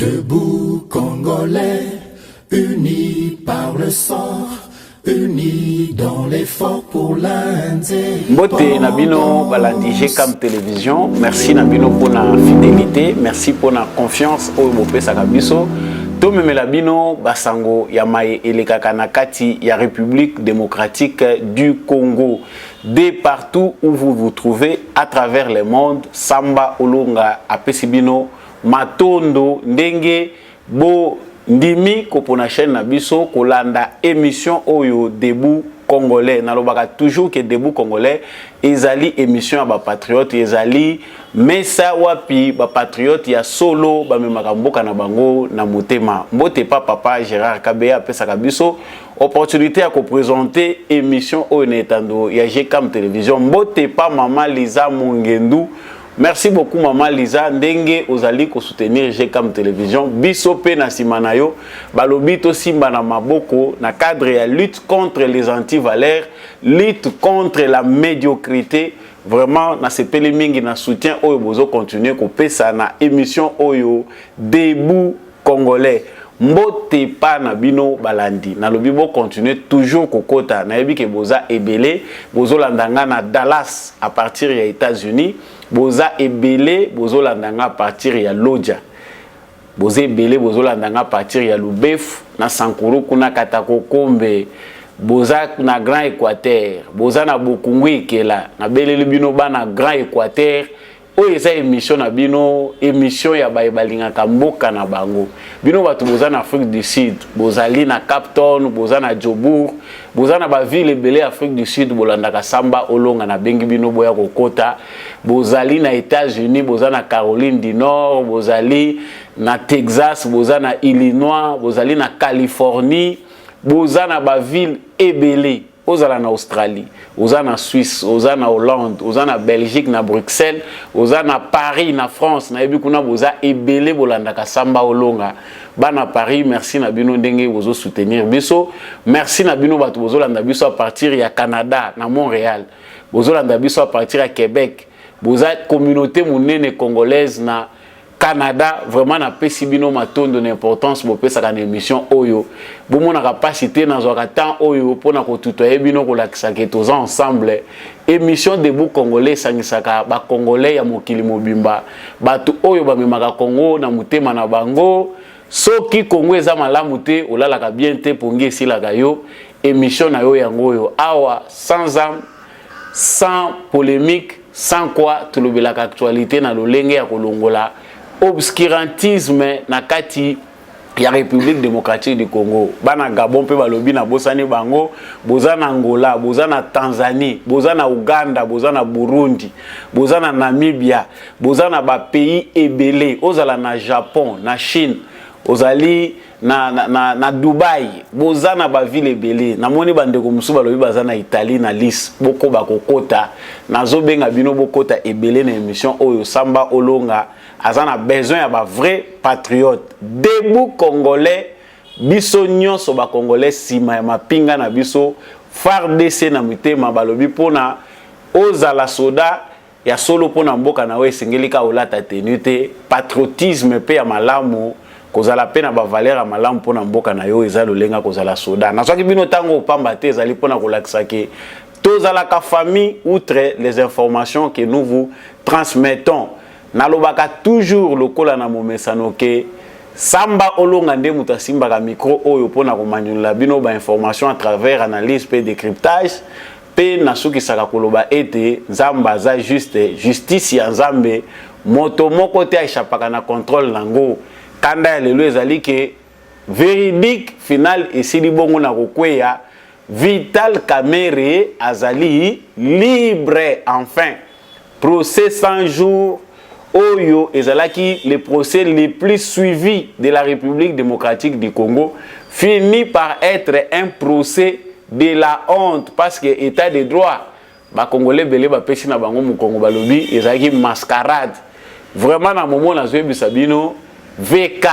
Debout Congolais, unis par le sang, unis dans l'effort pour l'indépendance. Mbote Nabino balandi GCAM Télévision, merci Nabino pour la fidélité, merci pour la confiance au Mopé Sakabiso. Tomeme Labino Basango Yamae Elekaka Nakati ya République démocratique du Congo. Dès partout où vous vous trouvez à travers le monde, Samba Olonga Apesibino Matondo Ndenge Bo Ndimi Kopona chaîne Nabiso Kolanda émission Oyo Debout Congolais. Nalobaka toujours que Debout Congolais ezali émission à ba patriote ezali mesa wapi ba patriote ya solo ba memaka mboka na bango na motema. Mbote pa papa Gérard Kabeya pesa kabiso opportunité à présenter émission Oyo Netando ya GCAM Télévision. Mbote pa maman Liza Mungendu. Merci beaucoup maman Liza ndenge ozali ko soutenir GCAM Télévision biso pe na simanayo balobito simba na maboko na cadre ya lutte contre les antivaleurs, lutte contre la médiocrité. Vraiment na sepeli mingi na soutien oyo bozo continuer ko pesa na émission oyo Debout Congolais. Mbote pa na bino balandi na lobi bo continuer toujours kokota na yebi ke boza ebele bozo landanga na Dallas à partir ya États-Unis, boza ebele bozo landanga à partir ya Lodja, boza ebele bozo landanga à partir ya Lubefu na Sankuru kuna Katako Kombe, boza na Grand Équateur, boza na Bokungwe Kela na beleli bino ba na Grand Équateur. Oyo eza émission na bino émission ya balinga mboka na bango bino batu boza na Afrique du Sud bozali na Cape Town boza na Jobour boza na ba ville ebele Afrique du Sud bolandaka Samba Olonga na bengi bino boya kokota bozali na États-Unis boza na Caroline du Nord bozali na Texas boza na Illinois bozali na Californie boza na ba ville ebele ozala na Australie, oza na Suisse, oza na Hollande, oza na Belgique, na Bruxelles, oza na Paris, na France, na yebi kuna boza ebele bolandaka Samba Olonga. Ba na Paris, merci na bino ndenge bozo soutenir biso. Merci na bino batu bozo landa biso à partir ya Canada, na Montréal. Bozo landa biso à partir ya Québec. Boza communauté monene congolaise na Canada, vraiment na pesi bino matondo d'importance bo pesa kana émission oyo. Bomo na capacité na zoka temps oyo pona ko tutoyer bino ko lakisa ke toza ensemble. Émission Debout Congolais sangisaka ba Congolais ya mokili mobimba. Batu oyo ba memaka Congo na mutema na bango. Soki Congo eza malamu te olalaka bien te pongi esilaka yo. Émission na yo yango yo awa sans âme, sans polémique, sans quoi tout le belaka actualité na lolenge ya kolongola. Obscurantisme na kati ya République démocratique du Congo. Bana Gabon pe balobi na bosani bango, boza na Angola, boza na Tanzanie, boza na Uganda, boza na Burundi, boza na Namibia, boza na ba pays ebele, ozala na Japon, na Chine, ozali na Dubai, boza na ba ville ebele. Na moni bandeko musu balobi baza na Italie na Nice, boko bakokota. Nazo benga bino bokota ebele na émission oyo Samba Olonga. Azana besoin ya ba vrai patriote. Debout Congolais, biso nyonso ba Congolais sima ya mapinga na biso FARDC na mitema balobi pona ozala soda ya solo pona mboka na we sengelika olata tenute patriotisme pe ya malamu kozala pe na ba valeur ya malamu pona mboka na yo eza lolenga kozala soda. Na soki bino tango opamba te ezali pona kolakisa ke tozala ka famille outre les informations que nous vous transmettons. Nalobaka toujours lokola na momesano ke Samba Olonga nde muta simbaka micro oyo pona komanyula bino ba information à travers analyse pe décryptage pe nasuki saka koloba ete nzamba za juste justice ya nzambe moto moko te aishapaka na contrôle nango kanda ya lelo ezali ke véridique final esili bongo na kokweya Vital Kamerhe azali libre enfin procès 100 jours Oyo ezalaki le procès le plus suivi de la République démocratique du Congo finit par être un procès de la honte parce que état de droit ba congolais belé ba pesi na bango mu Congo balobi ezalaki mascarade vraiment na moment na zoyebi sabino VK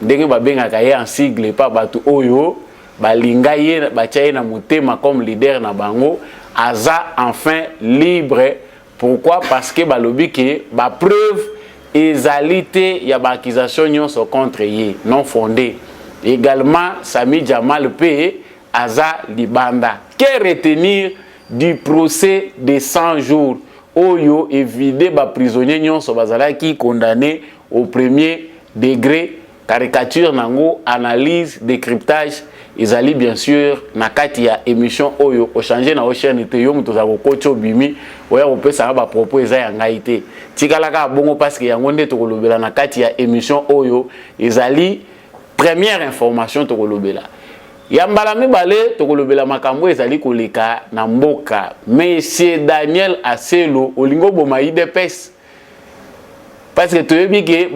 ndenge ba bengaka ye en sigle pa batu oyo balinga ye ba tchaye na mutema comme leader na bango aza enfin libre. Pourquoi? Parce que balobi ke ba preuve ezalité ya ba accusation nyonso contre ye non fondé. Également Sami Jamal P aza libanda. Que retenir du procès de 100 jours oyo évidé ba prisonnier nyonso bazala qui condamné au premier degré, caricature nango, analyse, décryptage. Ezali bien sûr na kati ya émission oyo o changer na o chaîne te yo muto za ko kocho bimi oya ko pesa ba propos eza ya ngaité tikala ka bongo parce que yango nde to kolobela na kati ya émission oyo ezali première information to kolobela ya mbala mibale to kolobela makambo ezali koleka na mboka. Monsieur Daniel Aselo olingo boma IDPS parce que tu as vu que les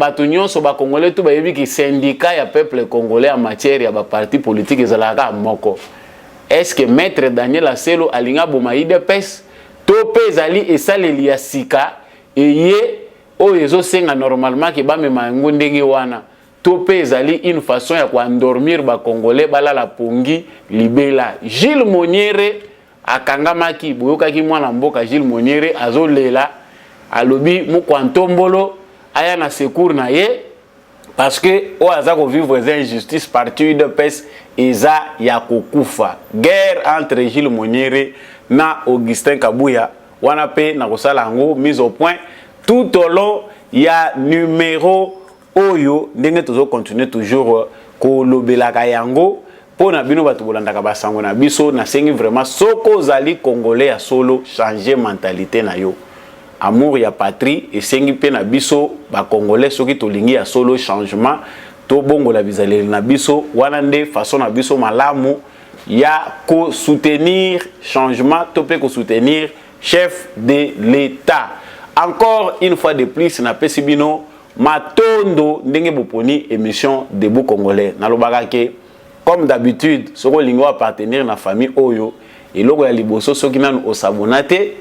Congolais, tu as vu que syndicat ya peuple congolais en matière ya parti politique ezalaka moko. Est-ce que maître Daniel Aselo alinga boma IDPS tope ezali esaleli ya sika eye oyo ezosenga normalement ke bamema yango ndenge wana tope ezali une façon ya koendormir ba Congolais balala pongi libela. Gilles Moniere akangamaki boyokaki mwana mboka Gilles Moniere azolela alobi mukwantombolo aya na secours na ye parce que o aza ko vivre des injustices partout de pes eza ya kokufa. Guerre entre Gilles Moniere na Augustin Kabuya wana pe na kosala ngo mise au point tout au long ya numéro oyo ndenge tozo continuer toujours ko lobelaka yango pona bino batu bolandaka basango na biso na sengi vraiment soko zali congolais ya solo changer mentalité na yo. Amour ya patrie et sengi pe na biso ba congolais soki tolingi ya solo changement to bongo la bizaleli na biso wana nde façon na biso malamu ya ko soutenir changement to pe ko soutenir chef de l'État. Encore une fois de plus na pesi bino matondo ndenge boponi émission Debout Congolais na lobaka ke comme d'habitude soko lingo appartenir na famille oyo et logo ya liboso soki nanu osabonate.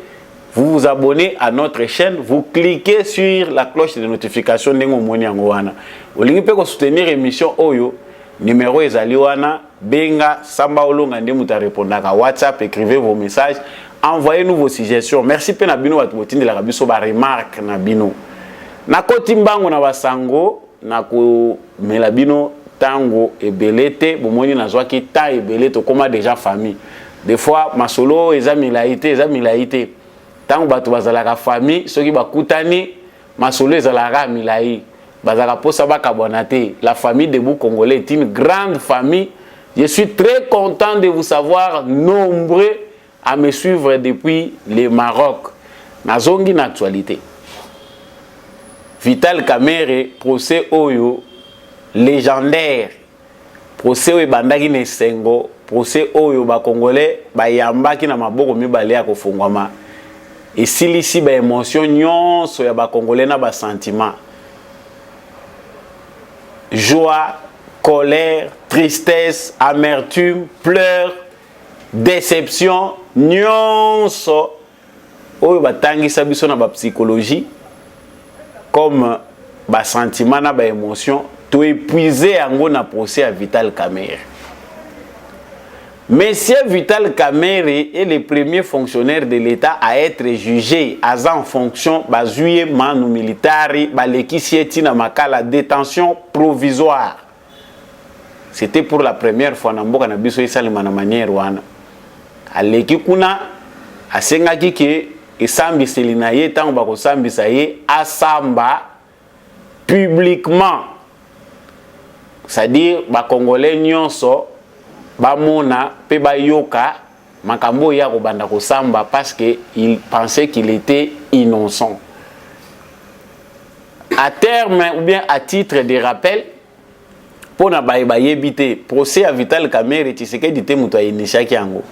Vous vous abonnez à notre chaîne, vous cliquez sur la cloche de notification ndenge omoni yango wana. Olingi pe ko soutenir émission oyo, numéro ezali wana, benga samba olonga nde muta répondaka WhatsApp, écrivez vos messages, envoyez-nous vos suggestions. Merci pe na bino batu botindela biso ba remarque na bino. Na koti mbango na basango na ko mela bino tango ebelete, bomoni nazwaki ta ebelete koma déjà famille. Des fois masolo eza milaité. Tant que bazalaka famille, ceux qui bakutani, masolo ezalaka milai, bazalaka posa bakabonate. La famille Debout Congolais est une grande famille. Je suis très content de vous savoir nombreux à me suivre depuis le Maroc. Nazongi na actualité. Vital Kamerhe, procès oyo légendaire. Procès oyo bandaki ne sengo, procès oyo ba Congolais ba yambaki na maboko mibale ya kofungwama. Et si ici ba émotion nyonso ya ba Congolais na ba sentiment, joie, colère, tristesse, amertume, pleurs, déception, nyonso oyo batangisa biso na ba psychologie comme ba sentiment na ba émotion to épuiser yango na procès à Vital Kamerhe. Monsieur Vital Kamerhe est le premier fonctionnaire de l'État à être jugé en fonction bazuye manu militari baleki sieti na makala détention provisoire. C'était pour la première fois na mboka na biso esalima na manière wana. Aleki kuna asengaki ke esambiseli na ye tango bakosambisa ye asamba publiquement. C'est-à-dire ba Congolais nyonso bamona pe bayoka makambo ya kobanda kosamba parce que il pensait qu'il était innocent. À terme ou bien à titre de rappel pour na bayebite procès à Vital Kamerhe Tshisekedi te muto initiaki yango.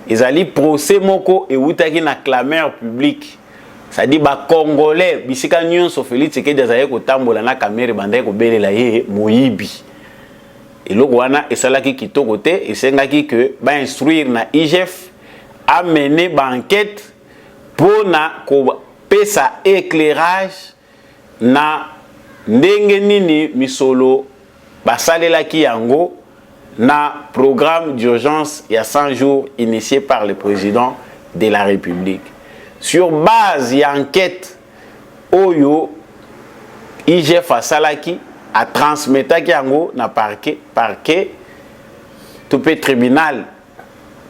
Ezali procès moko e wutaki na clameur public. C'est-à-dire ba Congolais bisika nyonso Félix Tshisekedi azaye kotambola na Kamerhe banda ko belela ye moyibi. Et le Rwanda et salaki kitoko te et sengaki que ba instruire na IGF a mené ba enquête pour na ko pesa éclairage na ndenge nini misolo basalelaki yango na programme d'urgence il y a 100 jours initié par le président de la République. Sur base d'enquête oyo ba Congolais nyonso bazalaki kotambola na Kamerhe banda ko belela ye moyibi. Et le Rwanda et salaki kitoko te et sengaki que ba instruire na IGF a mené ba enquête pour na ko pesa éclairage na ndenge nini misolo basalelaki yango na programme d'urgence il y a 100 jours initié par le président de la République. Sur base d'enquête IGF asalaki a transmetaki yango na parquet tout pe tribunal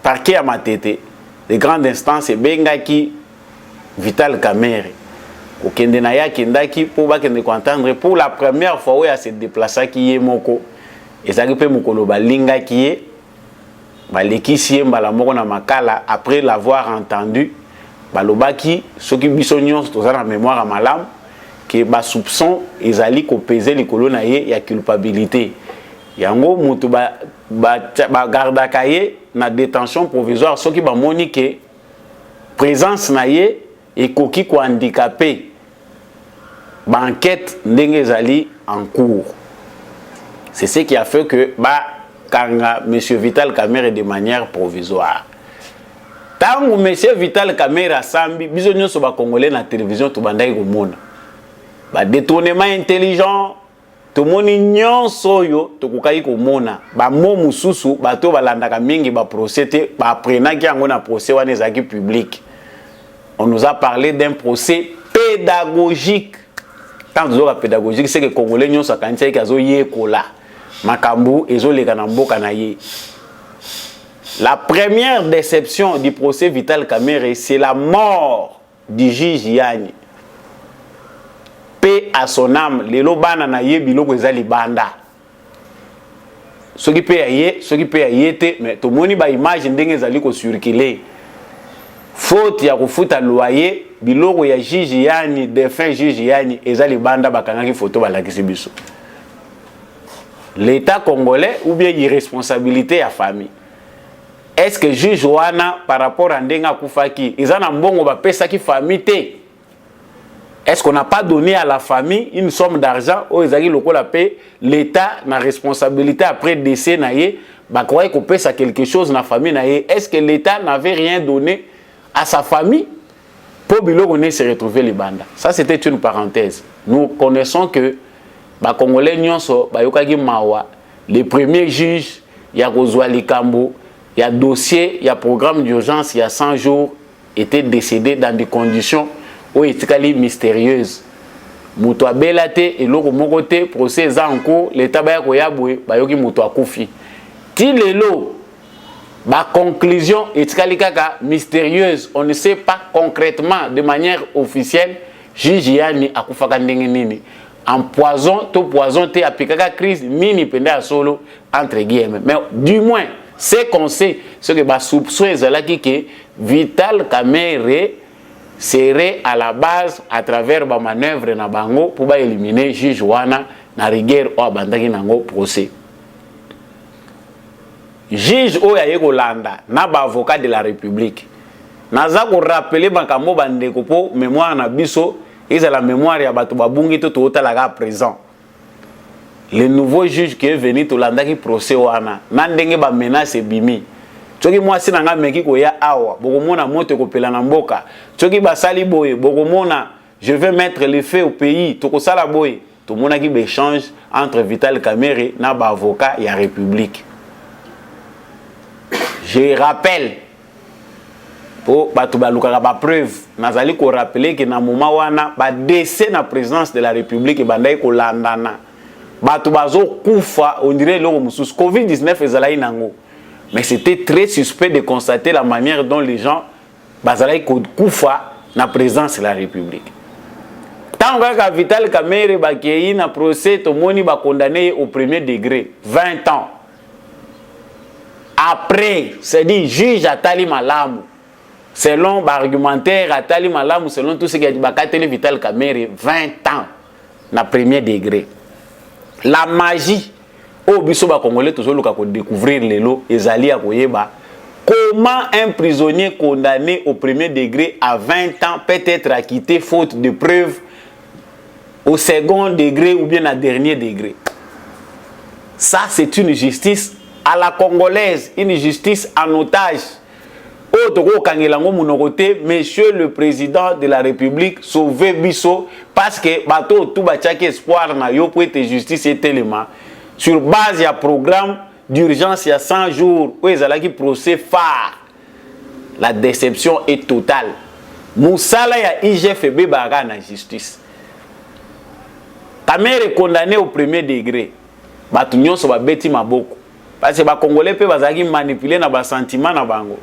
parquet à Matete de grande instance bengaki Vital Kamerhe okende na ya kendaki pour ba kende entendre pour la première fois où il se déplacer ki yemoko ezaki pe mokolo balingaki ye balekisi ye mbala moko na makala après l'avoir entendu balobaki soki biso nyonso toza na mémoire à malam que ba soupçon ezali ko peser likolo na ye ya culpabilité yango mutu ba gardaka ye na détention provisoire soki ba moni que présence na ye ekoki ko handicapé ba enquête ndenge ezali en cours. C'est ce qui a fait que kanga monsieur Vital Kamerhe de manière provisoire. Tango monsieur Vital Kamerhe asambi biso nyonso ba congolais na télévision to bandaki komona. Ba détournement intelligent to moni nyonso yo to kukai komona. Ba mo mususu bato balandaka mingi ba procès te ba prenaki yango na procès wana ezaki public. On nous a parlé d'un procès pédagogique. Tant de pédagogique c'est que congolais nyonso akanisa ki azo yekola. Makambu ezoleka na mboka na ye. La première déception du procès Vital Kamerhe, c'est la mort du juge Yani. Paix à son âme, lelo bana na ye biloko ezali banda. Soki pe ya ye te, mais to moni ba image ndenge ezali ko circuler. Faute ya kufuta loyer, biloko ya juge Yani, défunt juge Yani ezali banda bakangaki photo balakisi biso. L'État congolais ou bien irresponsabilité à famille. Est-ce que juge wana par rapport à ndenga kufaki, ils en ont bon ba pesa ki famille te? Est-ce qu'on n'a pas donné à la famille une somme d'argent ou ezaki lokola paix l'État na responsabilité après décès na ye ba croire qu'on pesa quelque chose na famille na ye? Est-ce que l'État n'avait rien donné à sa famille pour biloko ne se retrouver les bandes? Ça c'était une parenthèse. Nous connaissons que ba congolais nyonso ba yokaki mawa les premiers juges ya kozwa likambo ya dossier ya programme d'urgence il y a 100 jours étaient décédés dans des conditions où etikali mystérieuses muto abelate eloko moko te procès en cours l'état ba koyabwe ba yoki muto akufi ti lelo ba conclusion etikali kaka mystérieuse on ne sait pas concrètement de manière officielle juge Yani akufaka ndenge nini en poison te apikaka crise nini penda solo entre guillemets mais du moins c'est qu'on sait ce que ba soupçon ezalaki que Vital Kamerhe serait à la base à travers ba manœuvre na bango pour ba éliminer juge wana na rigueur o abandaki nango procès. Juge oya yeko landa na ba avocat de la République naza ko rappeler makambo bandeko po mémoire na biso. Et c'est la mémoire ya bato babungi to totalaga présent. Le nouveau juge qui est venu to landaki procès wana na ndenge ba menace bimi. Tsoki mwasi nanga meki ko ya awa bokomona moto ko pela na mboka. Tsoki basali boye bokomona je vais mettre les faits au pays to ko sala boye to mona ki échange entre Vital Kamerhe na ba avocat ya République. Je rappelle pour bato balukaka ba preuve nazali ko rappeler que na moment wana ba décès na présidence de la République bandai ko landana bato bazo kufa on dirait loko mususu Covid-19 ezalai nango mais c'était très suspect de constater la manière dont les gens bazalai ko kufa na présidence de la République. Tant que Vital Kamerhe bakei na procès to moni ba condamné au premier degré 20 ans après c'est dit juge atali malamu selon l'argumentaire atali malamu selon tout ce qui a dit bakateli Vital Kamerhe 20 ans na premier degré. La magie au biso ba congolais tozoluka ko découvrir lelo ezali ya koyeba comment un prisonnier condamné au premier degré à 20 ans peut être acquitté faute de preuves au second degré ou bien à dernier degré. Ça c'est une justice à la congolaise, une justice en otage. Monsieur le président de la République, sauvez Bisso parce que bateau tout bachaki espoir na yo pour être justice et tellement sur base ya programme d'urgence il y a 100 jours où ils allaient procès phare. La déception est totale. Moussala ya IGF bebara na justice. Kamere est condamné au premier degré. Batu nyonso ba beti maboko. Parce que ba Congolais pe bazaki manipuler na ba sentiment na bango.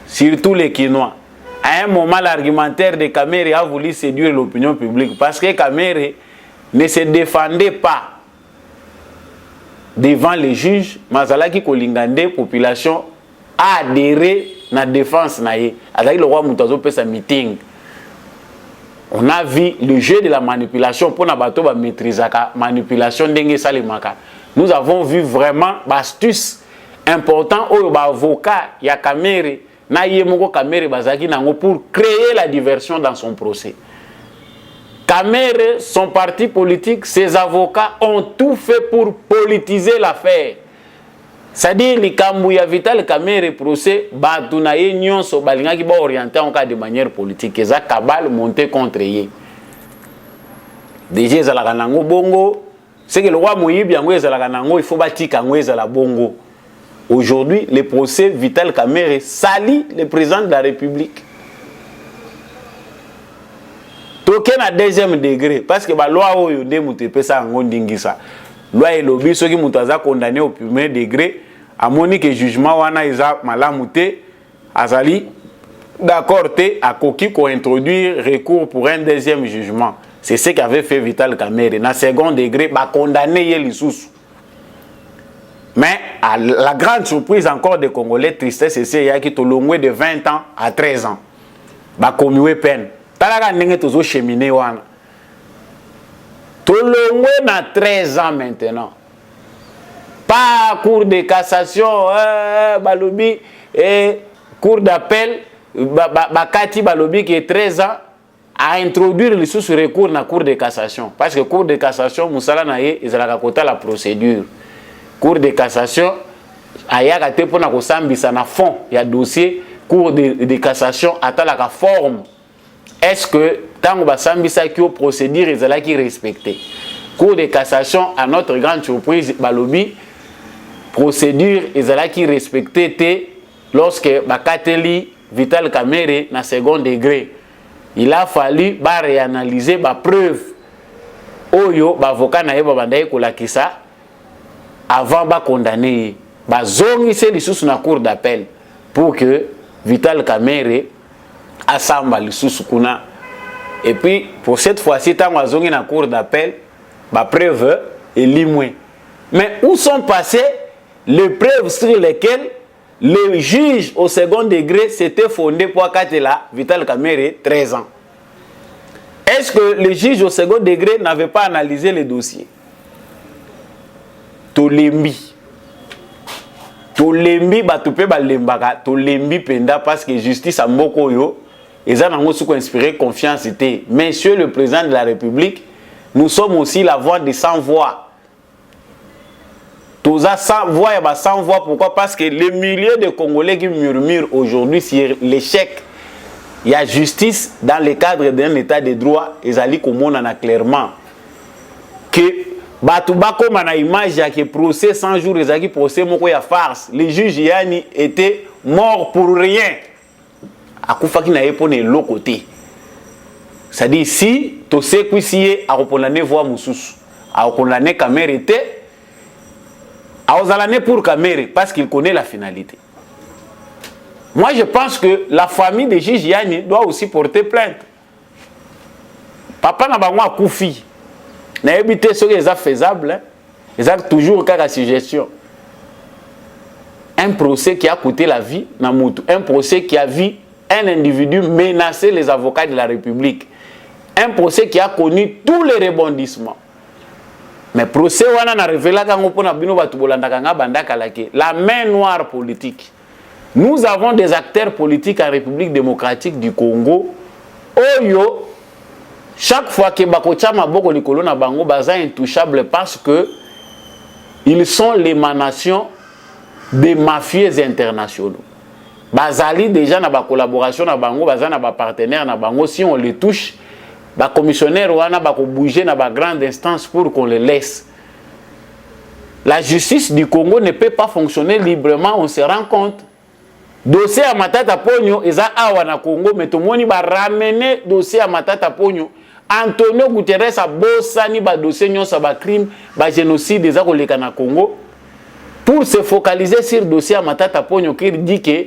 Surtout les Kinois. À un moment, l'argumentaire de Kamere a voulu séduire l'opinion publique parce que Kamere ne se défendait pas devant les juges, Mazalaki Kolingande, population a adhéré à la défense. Avec le roi Moutazo fait sa meeting. On a vu le jeu de la manipulation pour la maîtriser la manipulation d'Enge Salimaka. Nous avons vu vraiment l'astuce importante au avocat ya Kamere na yemoko Kamere bazaki nango pour créer la diversion dans son procès. Kamere, son parti politique, ses avocats ont tout fait pour politiser l'affaire. C'est-à-dire les Kambouya Vital Kamere procès Batunaye Nyonso Balingaki ba orienté en cas de manière politique. Et ça kabal monté contre eux. Déjà ezalaka nango bongo, c'est que le roi Moïbi yango ezalaka nango, il faut batika yango ezala bongo. Aujourd'hui, le procès Vital Kamere salit le président de la République. Token à deuxième degré parce que la loi oyo nde mutu pesa ngo ndingisa. Loi elobi soki mutu aza condamné au premier degré, amoni que jugement wana eza malamu te, azali d'accord te akoki ko introduire recours pour un deuxième jugement. C'est ce qu'avait fait Vital Kamere. Na second degré, ba condamné ye lisusu. Mais à la grande surprise encore des Congolais, tristesse, c'est qu'il y a qui tolongwe de 20 ans à 13 ans. Ba commué peine. Talaga ndenge tozo cheminer wana. Tolongwe na 13 ans maintenant. Pas cour de cassation, balobi et cour d'appel, bakati balobi qui est 13 ans à introduire le sous recours na cour de cassation parce que cour de cassation musala na ye ezalaka kota la procédure. Cour de cassation ayaka te pona ko sambisa na fond ya dossier cour de cassation atalaka forme. Est-ce que tant que sambisa ki o procédure ezalaki respecté? Cour de cassation à notre grande surprise balobi procédure ezalaki respecté te lorsque bakateli Vital Kamere na second degré. Il a fallu réanalyser ba preuve oyo ba avocat na yeba bandaye kolakisa avant ba condamner ba zongise lisusu na cour d'appel pour que Vital Kamere asamba lisusu kuna. Et puis pour cette fois-ci tant azongi na cour d'appel ba preuve elimwe. Mais où sont passées les preuves sur lesquelles le juge au second degré s'était fondé pour accater Vital Kamere 13 ans. Est-ce que le juge au second degré n'avait pas analysé le dossier? Tolembi. Tolembi batupe balembaka, tolembi penda parce que justice a mboko yo, et ça n'a pas inspiré confiance. Monsieur le président de la République, nous sommes aussi la voix des sans voix. Tous à 100 voix et 100 voix. Pourquoi? Parce que les milliers de Congolais qui murmurent aujourd'hui sur l'échec, il y a justice dans le cadre d'un état de droit. Et ça dit qu'on a clairement que Batubako mana image que procès 100 jours et procès moko ya farce. Les juges yani étaient morts pour rien. Akufa ki na epone l'autre côté. Ça dit si to se kwisiye a condamner voix mususu, a condamner Kamere était pour Kamere parce qu'il connaît la finalité. Moi, je pense que la famille de Gigi Yani doit aussi porter plainte. Papa n'a pas moi koufi. N'a évité ce qui est faisable. Ils ont toujours cas de suggestion. Un procès qui a coûté la vie na mutu. Un procès qui a vu un individu menacer les avocats de la République. Un procès qui a connu tous les rebondissements. Mais procès wana na révélé la main noire politique. Nous avons des acteurs politiques en République démocratique du Congo. Oyo chaque fois que bakocha maboko likolo na bango baza intouchable parce que ils sont l'émanation des mafieux internationaux. Bazali déjà na ba collaboration na bango, baza na ba partenaire na bango, si on les touche ba commissionnaire wana ba ko bouger na ba grande instance pour qu'on les laisse. La justice du Congo ne peut pas fonctionner librement, on se rend compte. Dossier à Matata Pogno eza awa na Congo mais tomoni ba ramener dossier à Matata Pogno Antonio Guterres a bossani ba dossier nyonso ba crime ba génocide des akoleka na Congo pour se focaliser sur le dossier à Matata Ponyo qui dit que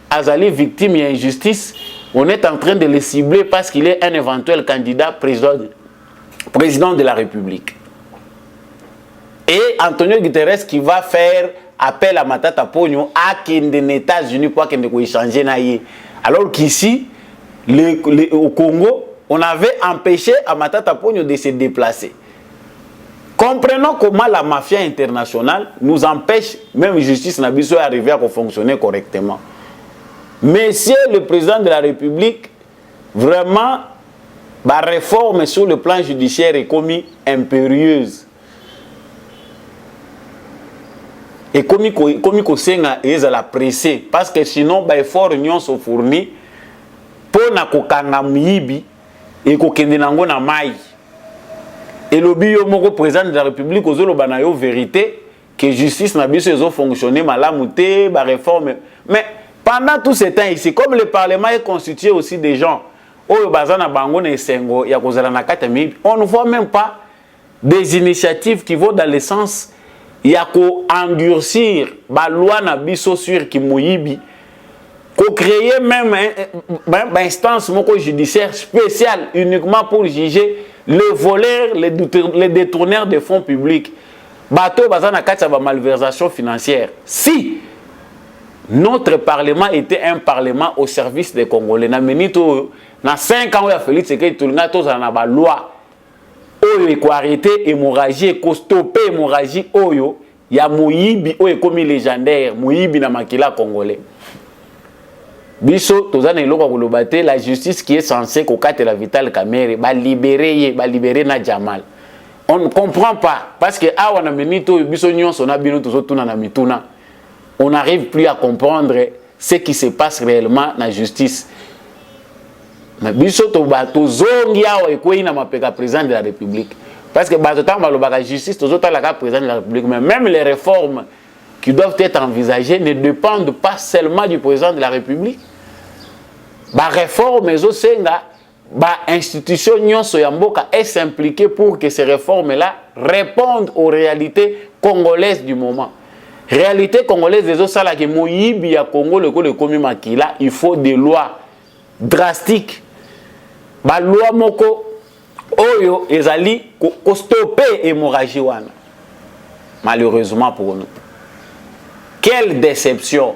Azali victime d'injustice, on est en train de le cibler parce qu'il est un éventuel candidat président de la République. Et Antonio Guterres qui va faire appel à Matata Ponyo à des États-Unis pour qu'il ne échanger naïe. Alors qu'ici, au Congo, on avait empêché à Matata Ponyo de se déplacer. Comprenons comment la mafia internationale nous empêche, même justice Nabiso, d'arriver à fonctionner correctement. Monsieur le président de la République, vraiment, la réforme sur le plan judiciaire est commis impérieuse. Et comme il la pressé, parce que sinon, il faut réunion se fournir pour na kokanga miyibi et kokende nango na mai. Et le président de la République aux la vérité que justice n'a pas fonctionné malamouté, la réforme. Mais pendant tout ce temps ici, comme le Parlement est constitué aussi des gens, on ne voit même pas des initiatives qui vont dans le sens il y a qu'endurcir la loi na biso sur qui moyibi, qu'on créer même une instance judiciaire spéciale uniquement pour juger les voleurs, les détourneurs de fonds publics. Bateau bazana katsa ba malversation financière. Si notre parlement était un parlement au service des Congolais, na menito na 5 ans il a fallu que tout le monde na ba loi oyo eko arrêter hémorragie eko stopper hémorragie oyo ya moyibi oyo ekomi légendaire moyibi na makila congolais. Biso tozana eloko koloba te la justice qui est censée kokatela Vital Kamerhe ba libérer na Jamal. On ne comprend pas parce que awa na menito biso nyonso na bino tozotuna na mituna. On n'arrive plus à comprendre ce qui se passe réellement dans la justice. Mais biso to bato zongi awa ekoyi na mapeka président de la République. Parce que bato tamba lo baka justice tozota la ka président de la République, mais même les réformes qui doivent être envisagées ne dépendent pas seulement du président de la République. Ba réforme ezo senga ba institution nyonso ya mboka est s'impliquer pour que ces réformes là répondent aux réalités congolaises du moment. Réalité congolaise ezo sala ke moyibi ya Congo le komi makila, il faut des lois drastiques. Ba loi moko oyo ezali ko stopper hémorragie wana. Malheureusement pour nous. Quelle déception.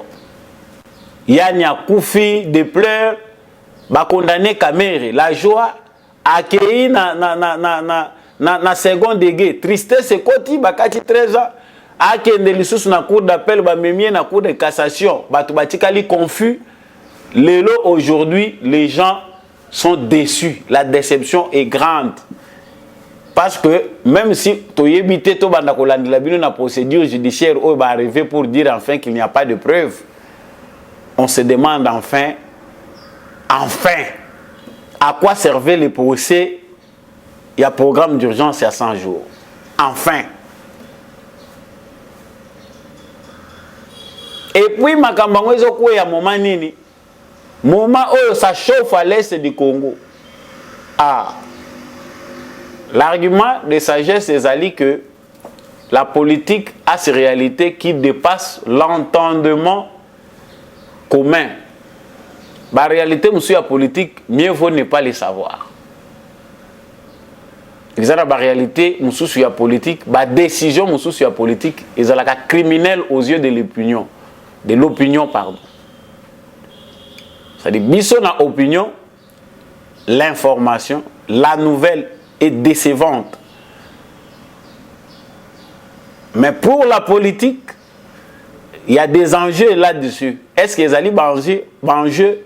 Yanya Koufi de pleurs ba condamné Kamerhe, la joie accueillie na second degré, tristesse koti bakati 13 ans akende lisusu na cour d'appel ba memie na cour de cassation, batu batikali confus. Lelo aujourd'hui les gens sont déçus, la déception est grande. Parce que même si toyebite to banda kolandela bino na procédure judiciaire o ba arriver pour dire enfin qu'il n'y a pas de preuves, on se demande enfin, à quoi servait le procès? Il y a programme d'urgence il y a 100 jours. Enfin. Et puis, makambango ezoko ya moment nini? Moment où ça chauffe à l'est du Congo. Ah. L'argument de sagesse est ali que la politique a ces réalités qui dépassent l'entendement commun. La réalité, monsieur, la politique, mieux vaut ne pas les savoir. Ils ont la réalité, monsieur, sur la politique, la décision, monsieur, sur la politique, ils ont la criminelle aux yeux de l'opinion, pardon. C'est-à-dire, biso na opinion, l'information, la nouvelle est décevante. Mais pour la politique, il y a des enjeux là-dessus. Est-ce qu'ils allaient enjeux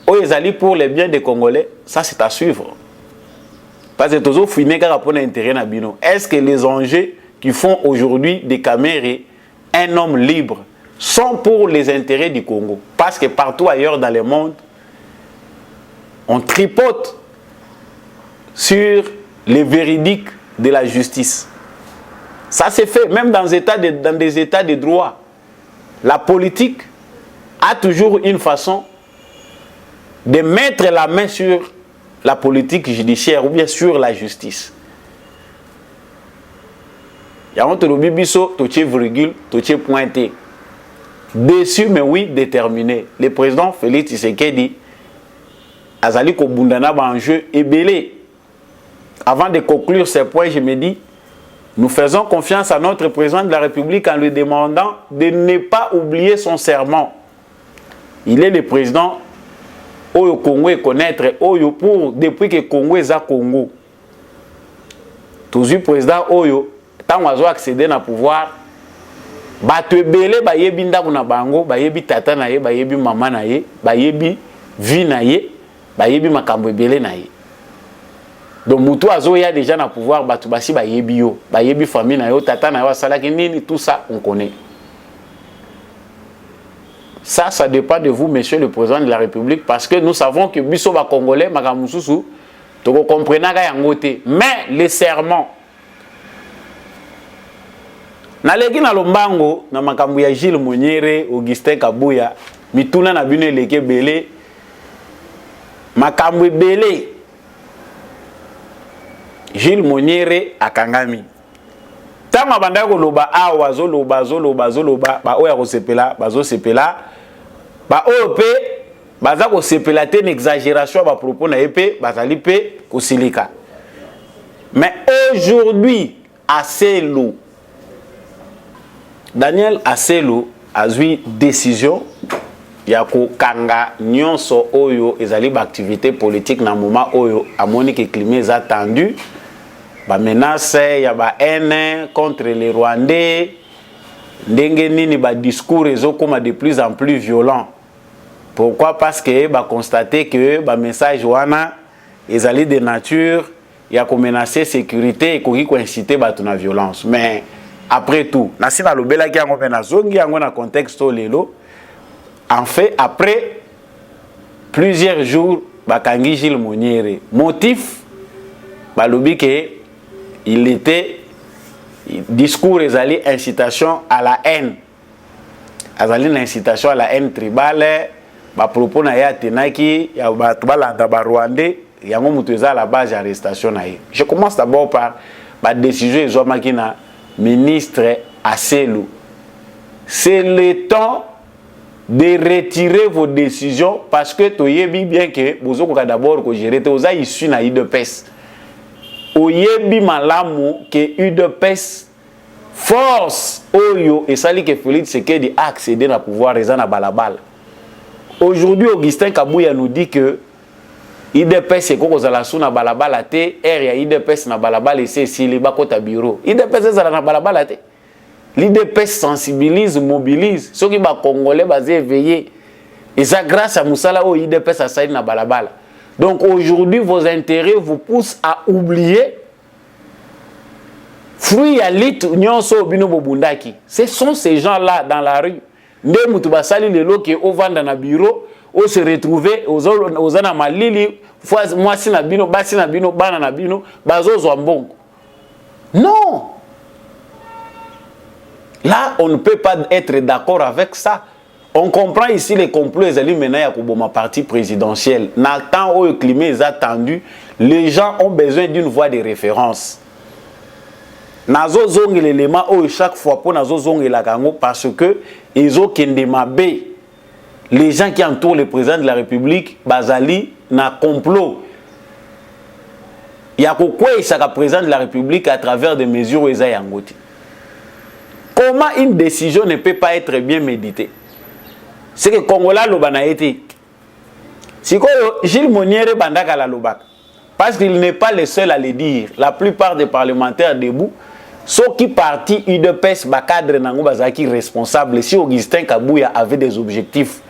ou ils allaient pour les biens des Congolais? Ça, c'est à suivre. Parce que toujours fouiner car rapport d'intérêt na bino. Est-ce que les enjeux qui font aujourd'hui des Kamerhe un homme libre sont pour les intérêts du Congo? Parce que partout ailleurs dans le monde, on tripote sur les véridiques de la justice. Ça s'est fait même dans des états de droit. La politique a toujours une façon de mettre la main sur la politique judiciaire ou bien sur la justice. Il y a un bibiso, tu virgule, tu pointé. Déçu, mais oui, déterminé. Le président Félix Tshisekedi Azali Kobundana en jeu est belé. Avant de conclure ces points, je me dis, nous faisons confiance à notre président de la République en lui demandant de ne pas oublier son serment. Il est le président au Congo et connaître Oyo pour depuis que Congo est à Congo. Toujours président Oyo, tant qu'on a accédé à pouvoir, batu belé ba yebi ndaku na bango, ba yebi tata na ye, ba yebi mama na ye, ba yebi vie na ye, ba yebi makambo belé na ye. Donc mutu azo ya déjà na pouvoir batu basi ba yebi yo, ba yebi famille na yo, tata na yo sala ki nini, tout ça on connaît. Ça dépend de vous, monsieur le président de la République, parce que nous savons que biso ba congolais makamususu to comprendre ga yangote, mais les serments naleki na lombango na makambu ya Gilles Moniere, Augustin Kabuya, mituna na bino eleke belé, makambu belé. Gilles Moniere akangami. Tama banda ko loba awa zoloba ba oya ko sepela, bazo sepela, ba OP baza ko sepela te exagération ba propos na épée, bazali pe ko silika. Mais aujourd'hui à Selo Daniel Aselo a eu décision yako kanga nyonso oyo ezali ba activité politique na moment oyo amoni que climat est attendu ba menace ya ba haine contre les Rwandais ndenge nini ba discours ezokoma de plus en plus violent. Pourquoi? Parce que ba constater que ba message wana ezali de nature ya ko menacer sécurité et ko inciter ba na violence. Mais après tout, nasina lobela ki yango pena zongi yango na contexte lelo. En fait, après plusieurs jours, bakangi Gilles Moniere. Motif, balobi que il était discours ezali incitation à la haine. Azali l'incitation à la haine tribale, ba propos na ya tenaki ya ba balanda ba Rwandais, yango mutu eza la base d'arrestation na ye. Je commence d'abord par ba décision ezomaki na ministre Aselo. C'est le temps de retirer vos décisions parce que tu yebi bien que vous avez d'abord que gérer vous avez issu na UDPS. Oyebi malamu que UDPS force oyo et sali que Félix Tshisekedi a accédé à pouvoir raison na balabala. Aujourd'hui Augustin Kabuya nous dit que IDPS est quoi la sous na balabala te area IDPS na balabala ici si li bakota bureau IDPS est na balabala te l'IDPS sensibilise mobilise ceux qui ba congolais basé éveillé et ça grâce à Moussala au IDPS a saïd na balabala. Donc aujourd'hui vos intérêts vous poussent à oublier fruit à lit nyonso bino bobundaki. Ce sont ces gens là dans la rue nde mutu basali lelo ke au vendre na bureau au se retrouver aux ana malili moi si na bino basi na bino bana na bino bazo zwambongo. Non, là on ne peut pas être d'accord avec ça. On comprend ici les complots ezali mena ya koboma parti présidentiel na temps où le climat est attendu, les gens ont besoin d'une voix de référence. Nazo zongi l'élément où chaque fois pour nazo zongi la kango parce que ils ont kende mabe. Les gens qui entourent le président de la République, bazali na complot. Il y a quoi le président de la République à travers des mesures où yangote. Comment une décision ne peut pas être bien méditée? C'est que Congola lobana été. Si Gilles Moniere bandaka la lobak, parce qu'il n'est pas le seul à le dire. La plupart des parlementaires debout, ceux qui partis UDPS bakadre nango bazaki responsable. Si Augustin Kabuya avait des objectifs,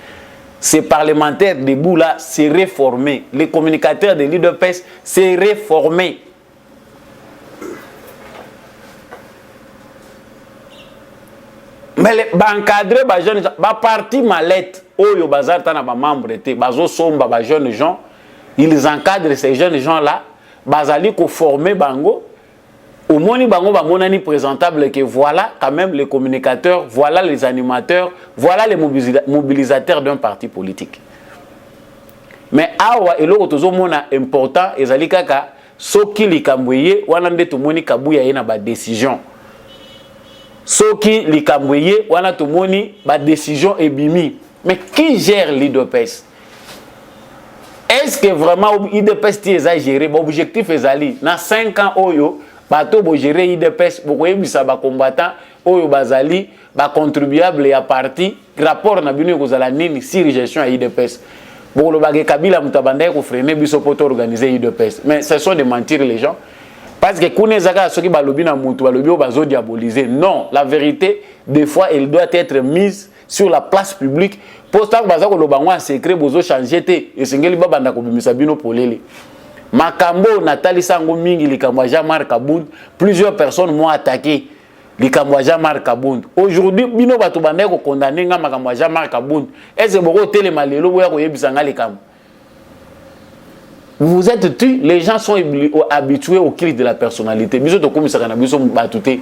ces parlementaires debout là seraient formés. Les communicateurs de l'UDPS seraient formés. Mais les encadrés, les jeunes gens, les partis mallettes, oyo bazar tana ba membre té, bazo somba ba jeunes gens, ils encadrent ces jeunes gens là, bazali ko former bango. Au moni bango ba monani présentable que voilà quand même les communicateurs, voilà les animateurs, voilà les mobilisateurs d'un parti politique. mais awa eloko tozomona important ezali kaka soki likambo ye wana nde tomoni kabuya ye na ba décision soki likambo ye wana tomoni ba décision ebimi. Mais qui gère l'IDPS? Est-ce que vraiment l'IDPS est géré? L'objectif est d'aller dans 5 ans oyo bato bo gérer l'IDPS beaucoup ebisa ba combattant oyo bazali ba contribuable ya parti rapport na bino kozala nini si gestion ya l'IDPS. Bon le bagé Kabila mutabanda ko freiner biso poto organiser l'IDPS. Mais ce sont de mentir les gens. Parce que kune zaka soki balobi na mutu balobi o bazo diaboliser. Non, la vérité des fois elle doit être mise sur la place publique. Pour ça, baza ko lobango en secret bozo changer te esengeli babanda ko bimisa bino polele. Makambo Nathalie Sango mingi likambo Jean-Marc Kabound, plusieurs personnes m'ont attaqué likambo Jean-Marc Kabound. Aujourd'hui bino bato banda ko condamner nga makambo Jean-Marc Kabound. Est-ce boko telema lelo boya ko yebisa nga likambo. Vous êtes tu, les gens sont habitués au cri de la personnalité. Biso to komisa kana biso batute.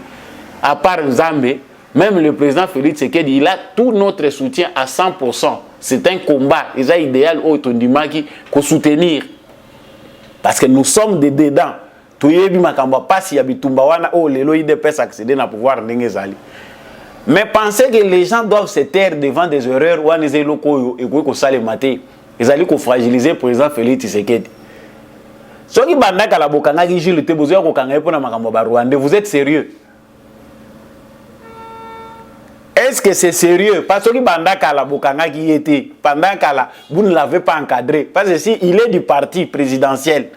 À part Zambé, même le président Félix Tshisekedi, il a tout notre soutien à 100%. C'est un combat. Il est idéal au Tondimaki pour soutenir. Parce que nous sommes des dedans. Tout y est makamba pas si yabitumba wana oh lelo IDPS accéder na pouvoir n'engezali. Mais pensez que les gens doivent se taire devant des erreurs ou des locaux et ko sale maté. Ils allaient ko fragiliser le président Félix Tshisekedi. Ceux qui bandaka la bokanga ki Jules te bozo ko kanga epona makambo ba Rwanda, vous êtes sérieux? Est-ce que c'est sérieux? Parce que Bandaka la Bokanga qui était, pendant qu'à vous ne l'avez pas encadré. Parce que si il est du parti présidentiel,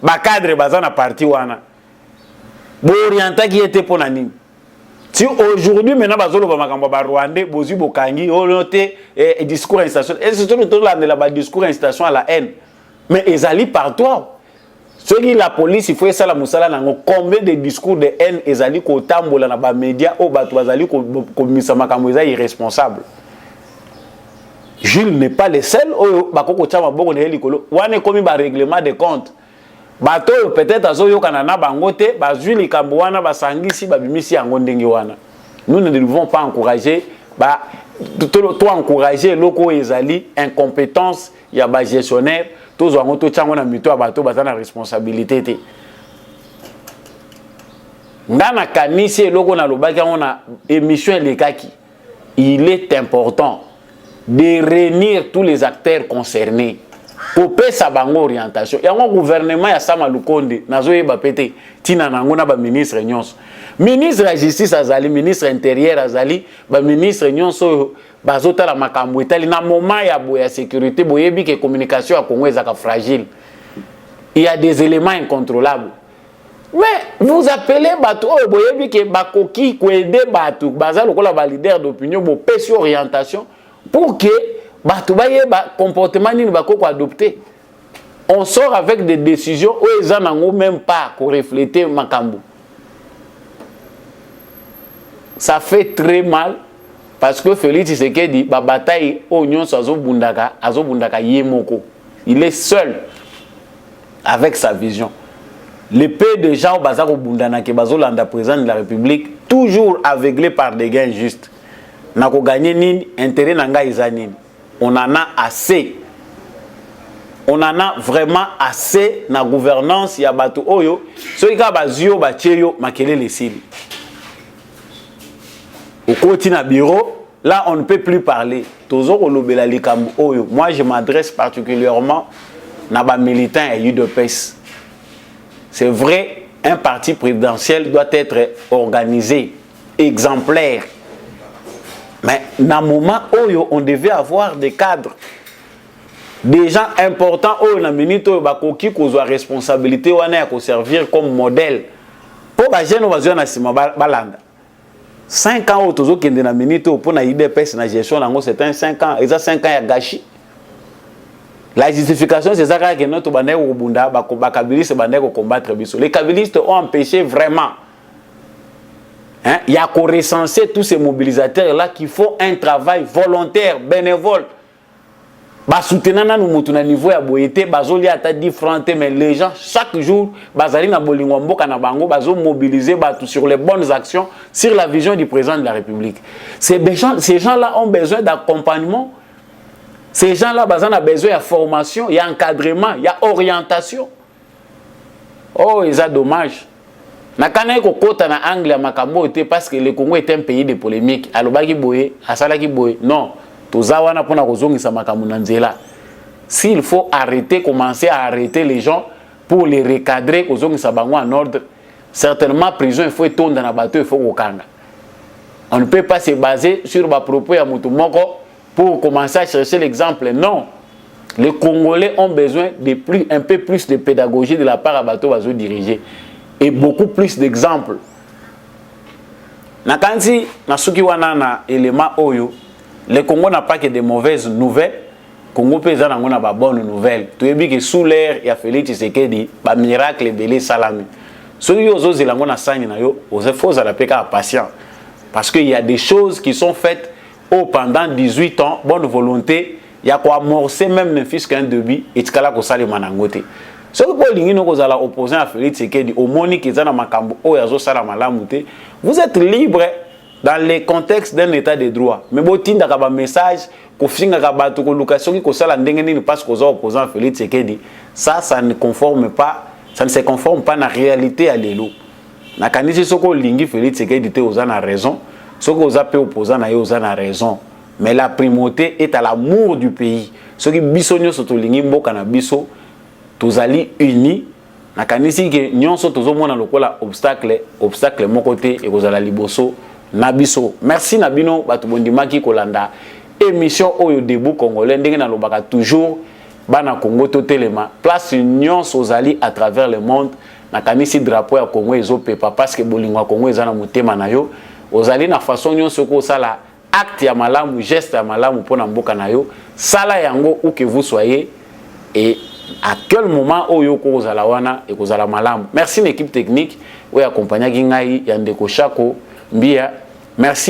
ba cadre bazana parti wana. Bo orienta qui était pour nani. Si aujourd'hui maintenant bazolo ba makambo ba Rwandais, bozu bokangi, olote discours incitation. Et c'est tout là la discours incitation à la haine. Mais ezali par toi. Ceux qui la police, il faut ça la musala nango combien de discours de haine ezali ko tambola na ba média o bato bazali ko misa makambo eza irresponsable. Jules n'est pas le seul o bakoko chama boko na likolo wane komi ba règlement de compte. Bato peut-être azo yokana na bango te ba Jules likambo wana ba sangisi ba bimisi yango ndenge wana. Nous ne devons pas encourager ba toi encourager loko ezali incompétence ya ba gestionnaire. Tous ont tout chango na mito abato bazana responsabilité te. Ndana kanisi loko na lobaki on a émission lekaki. Il est important de réunir tous les acteurs concernés pour payer sa bango orientation. Il y a un gouvernement ya Sama Lukonde nazo yeba pété tina nango na ba ministre nyonso. Ministre de la justice azali, ministre intérieur azali, ba ministre nyonso bazota la makambo etali na moment ya boya sécurité boyebi que communication à Congo est fragile. Il y a des éléments incontrôlables. Mais vous appelez bato boyebi que bakoki ko aider bato baza lokola ba leader d'opinion bo pesi orientation pour que bato bayeba comportement nini bakoko adopter. On sort avec des décisions où ils n'ont même pas pour refléter makambo. Ça fait très mal parce que Félix Tshisekedi ba bataille oignon azobundaka yemoko. Il est seul avec sa vision. Le peu de gens au bazar bundana ke bazolanda président de la République toujours aveuglé par des gains justes. Nako gagner nini intérêt nanga izanini. On en a assez. On en a vraiment assez na gouvernance ya bato oyo. Ceux qui bazio bacheyo makele lesili. Au côté na bureau, là on ne peut plus parler. Moi je m'adresse particulièrement à les militants et UDPS. C'est vrai, un parti présidentiel doit être organisé, exemplaire. Mais dans un moment où on devait avoir des cadres, des gens importants où on a minute où bakoki kozo responsabilité ou ane ko servir comme modèle. Pour ba jeune bazio na sima balanda. 5 ans autozo kende na minute pour na IDPS na gestion nango c'est un 5 ans, ils ont 5 ans ya gâchis. La justification c'est ça que notre bande ko bunda ba kabiliste bande ko combattre biso. Les kabilistes ont empêché vraiment il y a qu'à recenser tous ces mobilisateurs là qui font un travail volontaire, bénévole. Ba soutenir na mutu na niveau ya boyete bazoli ata différente mais les gens chaque jour bazali na bolingo mboka na bango bazo mobiliser batu sur les bonnes actions sur la vision du président de la République. Ces gens là ont besoin d'accompagnement. Ces gens-là, ils ont besoin de formation, il y a encadrement, il y a orientation. Oh, c'est dommage. Na kana ko kota na angle makambo te parce que le Congo est un pays de polémique. Alobaki boye, asalaki boye. Non, tozawana pona kozongisa makambo na nzela. S'il faut arrêter, commencer à arrêter les gens pour les recadrer kozongisa bango en ordre, certainement prison il faut étendre dans la bateau, il faut kokanga. On ne peut pas se baser sur ma propos ya mutu moko pour commencer à chercher l'exemple. Non. Les Congolais ont besoin de un peu plus de pédagogie de la part à bateau bazo diriger. Et beaucoup plus d'exemples. Nakanzi, nasuki wana na élément oyo, le Congo n'a pas que de mauvaises nouvelles. Congo peut avoir de bonnes nouvelles. Tu as vu que sous l'ère, il y a Félix Tshisekedi, ba miracle belé salami. Ceux qui ont osé la ngona sani na yo, aux efforts à la péka patient. Parce qu'il y a des choses qui sont faites pendant 18 ans, bonne volonté, il y a quoi amorcer même ne fils qu'un début, et tu as ko sali manangote. Ce que vous avez opposé à Félix Tshisekedi, au moni qui est dans makambo vous êtes libre dans les contextes d'un état de droit. Mais si vous avez un message, parce que vous opposé à Félix Tshisekedi, ça ne conforme pas, ça ne se conforme pas à la réalité à l'élo. Nakanisi soko lingi Félix Tshisekedi te oza na raison, soko oza pe opposant na yo oza na raison. Mais la primauté est à l'amour du pays. Ce qui bisonyo soto lingi mboka na biso tozali unis nakanisi ke nyonso tozomona lokola obstacle moko te e kozala liboso na biso. Merci na bino batu bondimaki kolanda émission oyo debout congolais ndenge na lobaka toujours bana Congo to telema place nyonso ozali à travers le monde nakanisi drapeau ya Congo ezopepa parce que bolingo ya Congo ezana motema na yo ozali na façon nyonso ko sala acte ya malamu geste ya malamu pona mboka na yo sala yango où que vous soyez et à quel moment oyo ko zala wana et ko zala malamu. Merci l'équipe technique ou accompagné ngai ya ndeko Chako Mbia. Merci